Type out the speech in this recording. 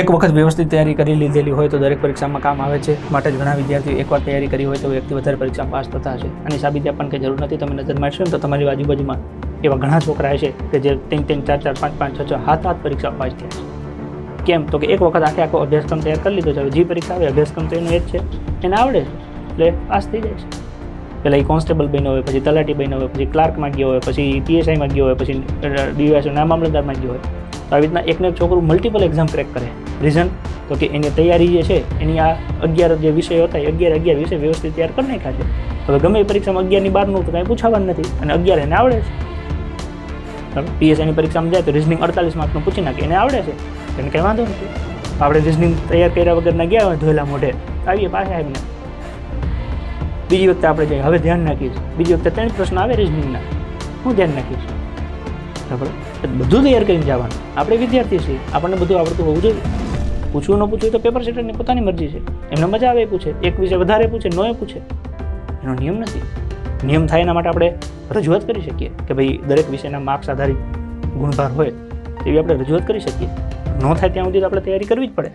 એક વખત વ્યવસ્થિત તૈયારી કરી લીધેલી હોય તો દરેક પરીક્ષામાં કામ આવે છે. માટે જ ઘણા વિદ્યાર્થીઓ એકવાર તૈયારી કરી હોય તો વ્યક્તિ વધારે પરીક્ષા પાસ થતા હશે. આની સાબિતી આપવાની કંઈ જરૂર નથી. તમે નજર મારશો ને તો તમારી આજુબાજુમાં એવા ઘણા છોકરા હશે કે જે 3, 4, 5, 6, 7 પરીક્ષા પાસ થયા છે. કેમ? તો કે એક વખત આખો અભ્યાસક્રમ તૈયાર કરી લીધો છે. જે પરીક્ષા આવે અભ્યાસક્રમ તો એનો એ જ છે, એને આવડે છે એટલે પાસ થઈ જાય છે. પહેલાં એ કોન્સ્ટેબલ બન્યો હોય, પછી તલાટી બન્યો હોય, પછી ક્લાર્કમાં ગયો હોય, પછી PSIમાં ગયો હોય, પછી DYSના મામલતદારમાં ગયો હોય. તો આવી રીતના એકને એક છોકરું મલ્ટિપલ એક્ઝામ ક્રેક કરે. રીઝન તો કે એની તૈયારી જે છે એની આ 11 જે વિષયો હતા એ 11 વિષય વ્યવસ્થિત તૈયાર કરી નાખ્યા છે. હવે ગમે એ પરીક્ષામાં 11 ની બહારનું તો કાંઈ પૂછાવાનું નથી અને 11 એને આવડે છે. બરાબર. PSIની પરીક્ષામાં જાય તો રિઝનિંગ 48 માર્કનું પૂછી નાખે, એને આવડે છે, એને કંઈ વાંધો નથી. આપણે રિઝનિંગ તૈયાર કર્યા વગરના ગયા હોય ધોયેલા મોઢે આવીએ પાછા આવીને બીજી વખતે આપણે જઈએ. હવે ધ્યાન નાખીશ, બીજી વખતે 3 પ્રશ્ન આવે રિઝનિંગના, હું ધ્યાન નાખીશ. બરાબર. બધું તૈયાર કરીને જવાનું. આપણે વિદ્યાર્થી છીએ, આપણને બધું આવડતું હોવું જોઈએ. પૂછવું ન પૂછવું તો પેપર સેટરની પોતાની મરજી છે. એમને મજા આવે એ પૂછે, એક વિષય વધારે પૂછે, નો એ પૂછે, એનો નિયમ નથી. નિયમ થાય એના માટે આપણે રજૂઆત કરી શકીએ કે ભાઈ દરેક વિષયના માર્ક્સ આધારિત ગુણભાર હોય એવી આપણે રજૂઆત કરી શકીએ. ન થાય ત્યાં સુધી તો આપણે તૈયારી કરવી જ પડે.